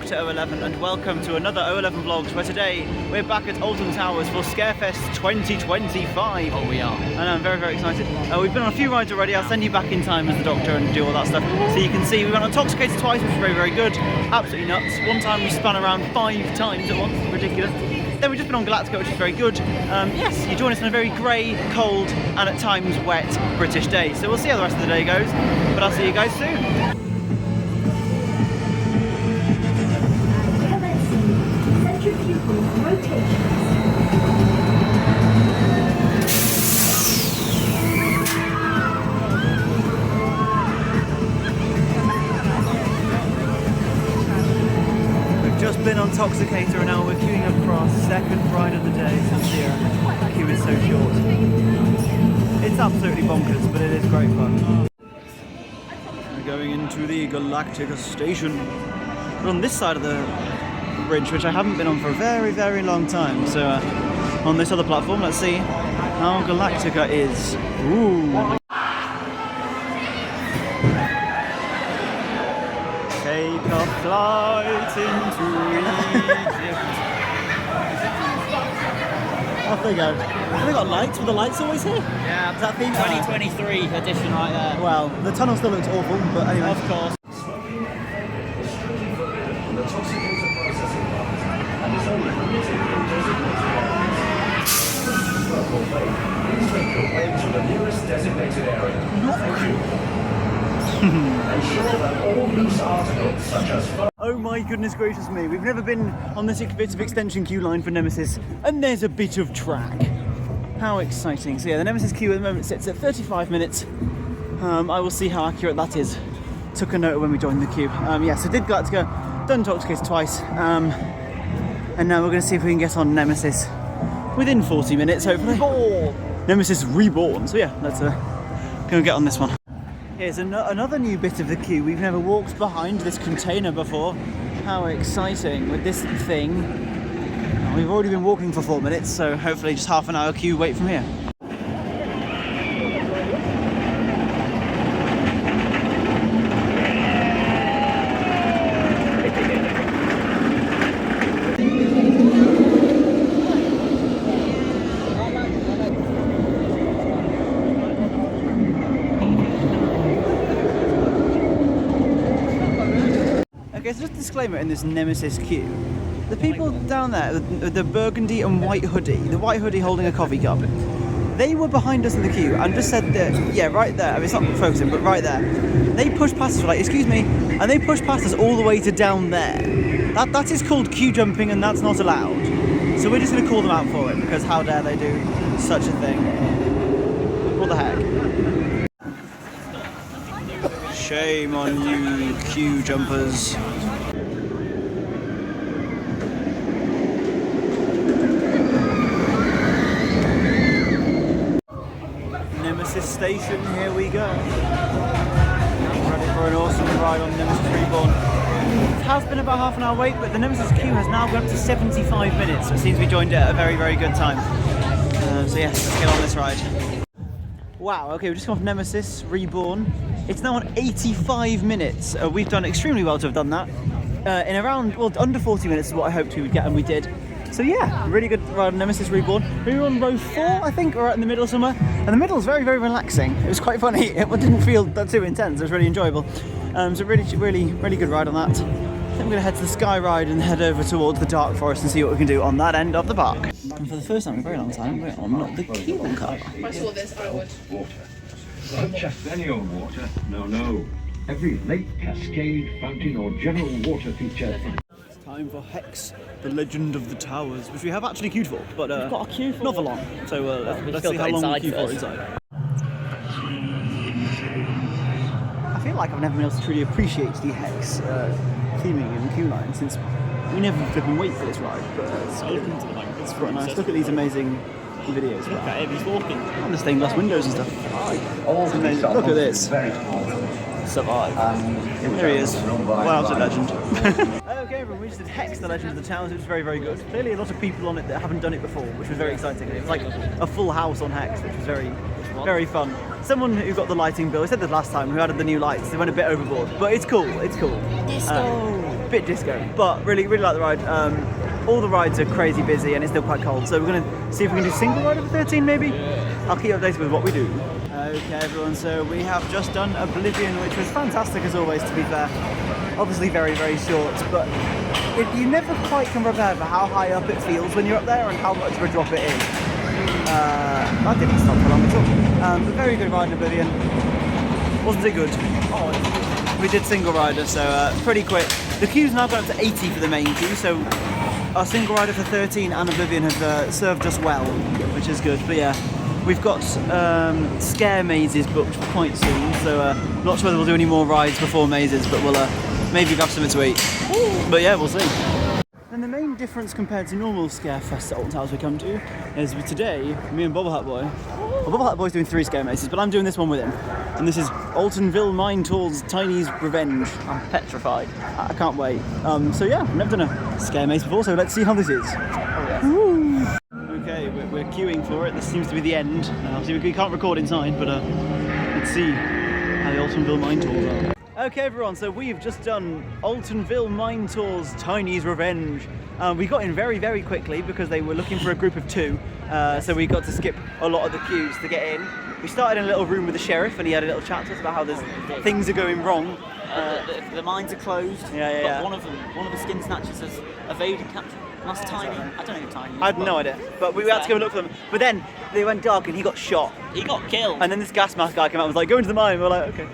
Dr. 011 and welcome to another 011 Vlogs, where today we're back at Alton Towers for Scarefest 2025. Oh, we are. And I'm very, very excited. We've been on a few rides already. I'll send you back in time as the Doctor and do all that stuff. So you can see we went on Intoxicated twice, which was very, very good. Absolutely nuts. One time we spun around 5 times at once. Ridiculous. Then we've just been on Galactica, which is very good. Yes, you join us on a very grey, cold, and at times wet British day. So we'll see how the rest of the day goes, but I'll see you guys soon. Just been on Intoxicator and now we're queuing up for our second ride of the day. So the queue is so short. It's absolutely bonkers, but it is great fun. We're going into the Galactica station. We're on this side of the bridge, which I haven't been on for a very, very long time. So on this other platform, let's see how Galactica is. Ooh. Take a flight into Egypt. Off they go. Have they got lights? Were the lights always here? Yeah, Is that the 2023 edition right there. Well, the tunnel still looks awful, but anyway. Of course. Oh my goodness gracious me, we've never been on this bit of extension queue line for Nemesis, and there's a bit of track. How exciting. So yeah, the Nemesis queue at the moment sits at 35 minutes. I will see how accurate that is. Took a note when we joined the queue. Yeah, so did Galactica, done Intoxicated twice, and now we're going to see if we can get on Nemesis within 40 minutes, hopefully. Nemesis Reborn. So yeah, let's go and get on this one. Here's another new bit of the queue. We've never walked behind this container before. How exciting with this thing. We've already been walking for 4 minutes, so hopefully just half an hour queue wait from here. Okay, so just a disclaimer in this Nemesis queue. The people down there, the burgundy and white hoodie, the white hoodie holding a coffee cup, they were behind us in the queue and just said that, yeah, right there, I mean, it's not focusing, but right there. They pushed past us, like, excuse me, and they pushed past us all the way to down there. That is called queue jumping and that's not allowed. So we're just going to call them out for it, because how dare they do such a thing. What the heck? Shame on you, queue jumpers. Nemesis Station, here we go. Ready for an awesome ride on Nemesis Reborn. It has been about half an hour wait, but the Nemesis queue has now gone up to 75 minutes. So it seems we joined it at a very, very good time. So yes, let's get on this ride. Wow, okay, we've just come off Nemesis Reborn. It's now on 85 minutes. We've done extremely well to have done that. In around, well, under 40 minutes is what I hoped we would get, and we did. So yeah, really good ride on Nemesis Reborn. We were on row 4, I think, or right in the middle somewhere. And the middle is very, very relaxing. It was quite funny. It didn't feel that too intense. It was really enjoyable. So really good ride on that. Then we're going to head to the Sky Ride and head over towards the Dark Forest and see what we can do on that end of the park. And for the first time in a very long time, we're on the cable car. If I saw this, I would. Water. Not just any old water. No. Every lake, cascade, fountain or general water feature. It's time for Hex, the Legend of the Towers, which we have actually queued for, but we've got a queue for not for long. So let's see how long we queue for inside. I feel like I've never been able to truly appreciate the Hex theming and queue line since we never flipping wait for this ride, but it's quite nice. Look at these amazing videos. Look at him, he's walking. And the stained glass windows and stuff. It's amazing. Look at this. Survive. There he is. Wow, it's a legend. Okay, everyone, we just did Hex, the Legend of the Towers, which was very, very good. Clearly a lot of people on it that haven't done it before, which was very exciting. It was like a full house on Hex, which was very, very fun. Someone who got the lighting bill, I said this last time, who added the new lights, they went a bit overboard, but it's cool, it's cool. Disco! bit disco, but really like the ride. All the rides are crazy busy and it's still quite cold, so we're going to see if we can do single rider for 13 maybe? Yeah. I'll keep you updated with what we do. Okay everyone, so we have just done Oblivion, which was fantastic as always, to be fair. Obviously very short, but you never quite can prepare for how high up it feels when you're up there and how much of a drop it is. That didn't stop for long at all. But very good ride in Oblivion. Wasn't it good? Oh, we did single rider, so pretty quick. The queue's now gone up to 80 for the main queue, so our single rider for 13 and Oblivion have served us well, which is good. But yeah, we've got scare mazes booked quite soon, so not sure whether we'll do any more rides before mazes, but we'll maybe grab something to eat. But yeah, we'll see. And the main difference compared to normal Scarefest at Alton Towers we come to is today, me and Bobble Hat Boy. Well, Bobble Hat Boy's doing 3 scare mazes, but I'm doing this one with him. And this is Altonville Mine Tours Tiny's Revenge. I'm petrified. I can't wait. So yeah, I've never done a scare maze before, so let's see how this is. Oh, yes. Okay, we're queuing for it. This seems to be the end. Obviously we can't record inside, but let's see how the Altonville Mine Tours are. Okay everyone, so we've just done Altonville Mine Tours Tiny's Revenge. We got in very quickly because they were looking for a group of 2, so we got to skip a lot of the queues to get in. We started in a little room with the sheriff and he had a little chat to us about how things are going wrong. The mines are closed. Yeah. One of the skin snatchers has evaded capture. And that's Tiny. I don't know who Tiny is. I had no idea, but we had to go and look for them. But then they went dark and he got shot. He got killed. And then this gas mask guy came out and was like, go into the mine. We're like, okay.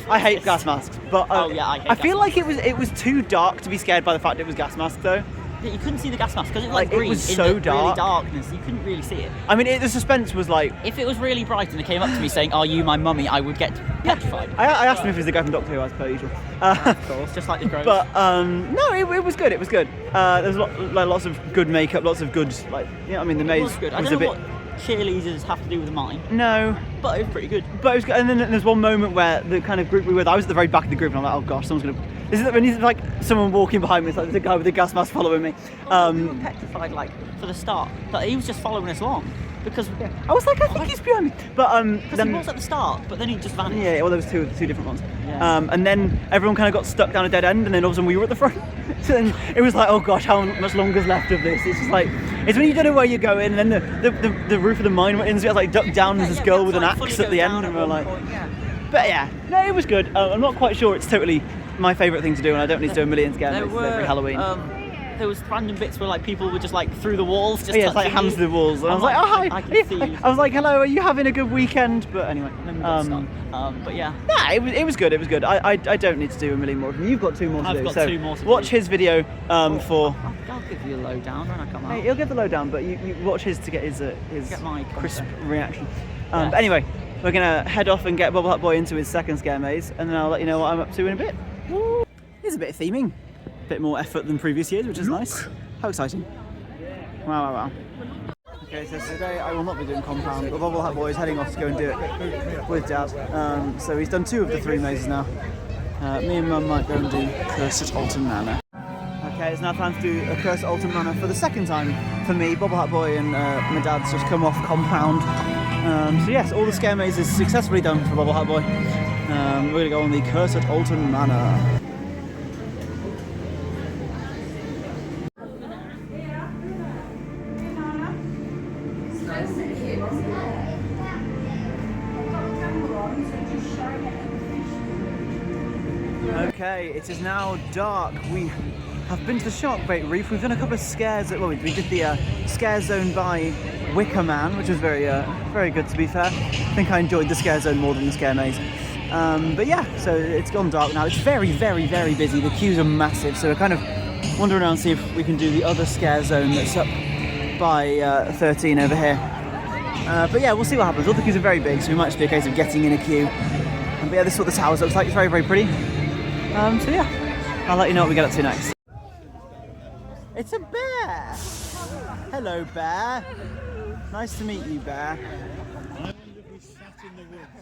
I hate gas masks, but oh yeah, I hate I feel like it was too dark to be scared by the fact it was gas mask though. Yeah, you couldn't see the gas mask because it was like green. It was in so the dark. Really darkness, you couldn't really see it. I mean, the suspense was like. If it was really bright and they came up to me saying, "Are you my mummy?" I would get petrified. I asked him if he was the guy from Doctor Who, as per usual. Of course, just like the crows. But no, it was good. It was good. There was lots of good makeup, lots of good, I mean, the maze was good. was I don't a bit. know what cheerleaders have to do with the mine. No, but it was pretty good. But it was good. And then there's one moment where the kind of group we were with, I was at the very back of the group, and I'm like, oh gosh, someone's gonna. This is when he's like someone walking behind me. It's like there's a guy with a gas mask following me. We were petrified, for the start, but he was just following us along because I was like, I think he's behind me. But then he was at the start, but then he just vanished. Yeah, well, there was two different ones. Yeah. And then everyone kind of got stuck down a dead end, and then all of a sudden we were at the front. So then it was like, oh gosh, how much longer is left of this? It's just like, it's when you don't know where you're going, and then the roof of the mine went in, so we had like ducked down as this girl with an axe at the end, and we were like, but yeah, no, it was good. I'm not quite sure it's totally my favourite thing to do, and I don't need to do a million scare mazes every Halloween. There was random bits where people were just through the walls, just it's like hands to the walls, and I was like, oh hi. I was like, hello, are you having a good weekend? But anyway, but yeah, nah, it was good. It was good. I don't need to do a million more of them. You've got 2 more to do. I've got so 2 more to do. watch his video for. I'll give you a lowdown when I come out. Hey, he'll give the lowdown, but you watch his to get his get my crisp content. reaction. Yes. But anyway, we're gonna head off and get Bobble Hat Boy into his second scare maze, and then I'll let you know what I'm up to in a bit. Here's a bit of theming, a bit more effort than previous years, which is nice. How exciting! Wow. Okay, so today I will not be doing compound, but Bobble Hat Boy is heading off to go and do it with Dad. So he's done 2 of the 3 mazes now. Me and Mum might go and do Curse at Alton Manor. Okay, it's now time to do a Curse at Alton Manor for the second time for me. Bobble Hat Boy and my dad's just come off compound. So yes, all the scare mazes successfully done for Bobble Hat Boy. We're going to go on the Curse at Alton Manor. Okay, it is now dark. We have been to the Sharkbait Reef. We've done a couple of scares. Well, we did the scare zone by Wicker Man, which was very good to be fair. I think I enjoyed the scare zone more than the scare maze. But yeah, so it's gone dark now. It's very busy. The queues are massive, so we're kind of wandering around to see if we can do the other scare zone that's up by 13 over here. But yeah, we'll see what happens. All the queues are very big, so it might just be a case of getting in a queue. But yeah, this is what the towers looks like. It's very pretty. So yeah, I'll let you know what we get up to next. It's a bear! Hello, bear. Nice to meet you, bear. I wonder if he sat in the woods.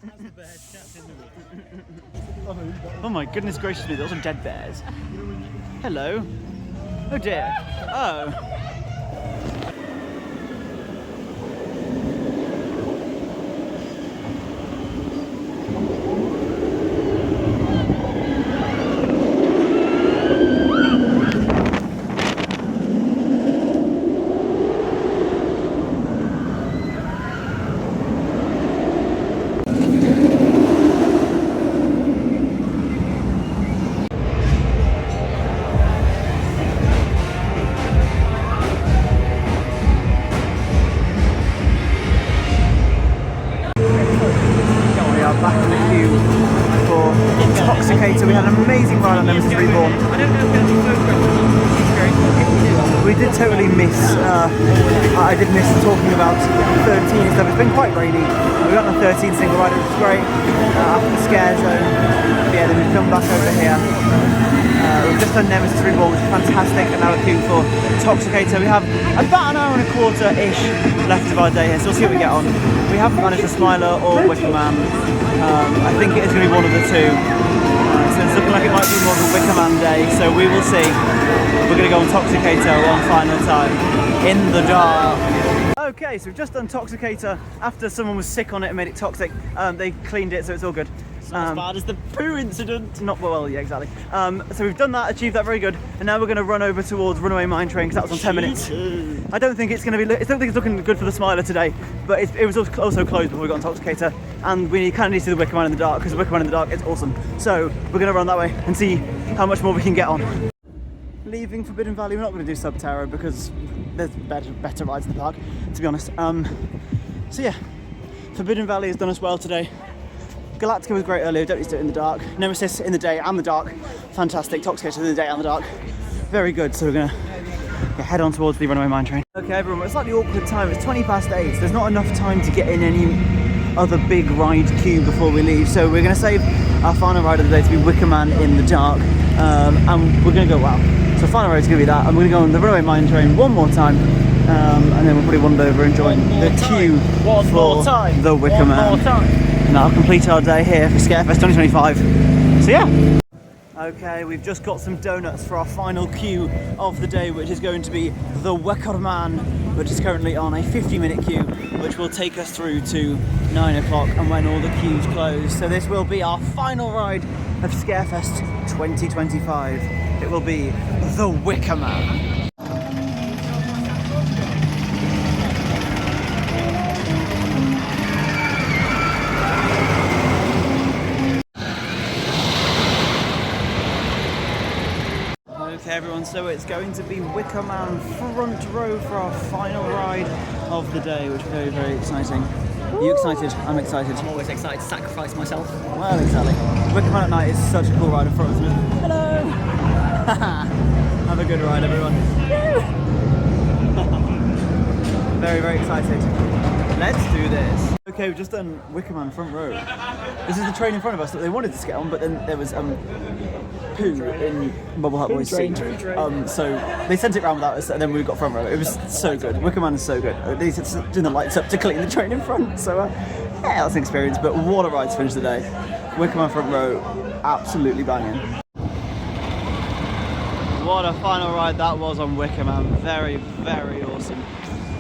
Has the bear sat in the woods? Oh my goodness gracious me, those are dead bears. Hello. Oh dear. Oh. about Nemesis Reborn. I don't know if there'll be photographs or not. We did totally miss, I did miss talking about 13 and stuff. It's been quite rainy. We got on the 13 single rider, which was great, after the scare zone. But yeah, then we've come back over here. We've just done Nemesis Reborn, which is fantastic, and now we're queuing for Toxicator. We have about an hour and a quarter-ish left of our day here, so we'll see what we get on. We haven't managed a Smiler or Wicker Man. I think it is going to be one of the two. So it's looking like it might be more of a Wicker Man day, so we will see. We're going to go on Toxicator one final time in the dark. Okay, so we've just done Toxicator after someone was sick on it and made it toxic. They cleaned it, so it's all good. It's not as bad as the poo incident. Not well, yeah, exactly. So we've done that, achieved that, very good. And now we're going to run over towards Runaway Mine Train because that was on 10 minutes. I don't think it's going to be. I don't think it's looking good for the Smiler today, but it was also closed before we got on Toxicator, and we kind of need to see the Wicker Man in the dark because the Wicker Man in the dark is awesome. So we're going to run that way and see how much more we can get on. Leaving Forbidden Valley, we're not going to do Subterra because there's better rides in the park, to be honest. So yeah, Forbidden Valley has done us well today. Galactica was great earlier, don't need to do it in the dark. Nemesis in the day and the dark, fantastic. Toxicator in the day and the dark, very good. So we're going to head on towards the Runaway Mine Train. Okay everyone, it's like the awkward time, it's 20 past 8, there's not enough time to get in any other big ride queue before we leave, so we're going to save our final ride of the day to be Wicker Man in the dark, and we're going to go, wow. So final ride is going to be that. I'm going to go on the Runaway Mine Train one more time, and then we'll probably wander over and join the queue for the Wicker Man. And that'll complete our day here for Scarefest 2025. So yeah. Okay, we've just got some donuts for our final queue of the day, which is going to be the Wicker Man, which is currently on a 50-minute queue, which will take us through to 9 o'clock and when all the queues close. So this will be our final ride of Scarefest 2025. It will be the Wicker Man. Okay everyone, so it's going to be Wicker Man front row for our final ride of the day, which is very, very exciting. Are you excited? I'm excited. I'm always excited to sacrifice myself. Well, exactly. Wicker Man at night is such a cool ride in front of us. Hello! Have a good ride everyone. Very, very excited. Let's do this. Okay, we've just done Wicker Man front row. This is the train in front of us that they wanted us to get on, but then there was poo in Bubble Hut Boys' seat. So they sent it round without us, and then we got front row. It was so good. Wicker Man is so good. They said to do the lights up to clean the train in front. So yeah, that's an experience. But what a ride to finish the day. Wicker Man front row, absolutely banging. What a final ride that was on Wicker Man. Very, very awesome.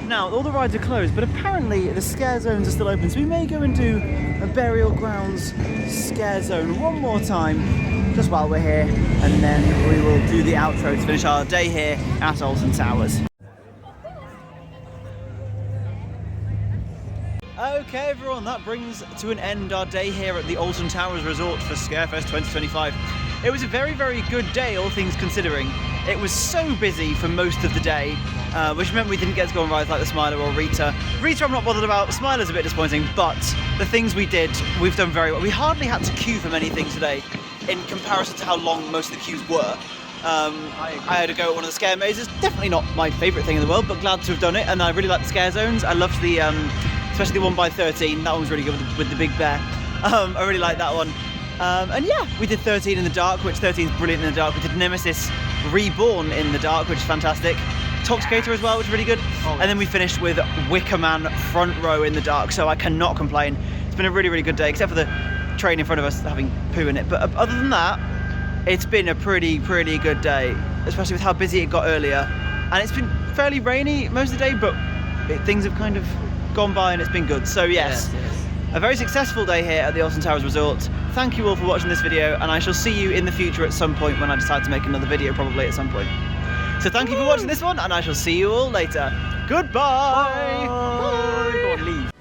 Now, all the rides are closed, but apparently the scare zones are still open, so we may go and do a Burial Grounds scare zone one more time, just while we're here, and then we will do the outro to finish our day here at Alton Towers. Okay everyone, that brings to an end our day here at the Alton Towers Resort for Scarefest 2025. It was a very, very good day, all things considering. It was so busy for most of the day, which meant we didn't get to go on rides like the Smiler or Rita. Rita I'm not bothered about, Smiler's a bit disappointing, but the things we did, we've done very well. We hardly had to queue for many things today in comparison to how long most of the queues were. I had to go at one of the scare mazes, definitely not my favourite thing in the world, but glad to have done it, and I really like the scare zones. I loved the, especially the one by 13, that one was really good with the big bear. I really like that one. And yeah, we did 13 in the dark, which 13 is brilliant in the dark. We did Nemesis Reborn in the dark, which is fantastic. Toxicator as well, which is really good. And then we finished with Wicker Man front row in the dark, so I cannot complain. It's been a really, really good day, except for the train in front of us having poo in it. But other than that, it's been a pretty, pretty good day, especially with how busy it got earlier. And it's been fairly rainy most of the day, but things have kind of gone by and it's been good. So yes. A very successful day here at the Alton Towers Resort. Thank you all for watching this video, and I shall see you in the future at some point when I decide to make another video, probably at some point. So thank you for watching this one, and I shall see you all later. Goodbye! Bye. Bye. Go on, leave.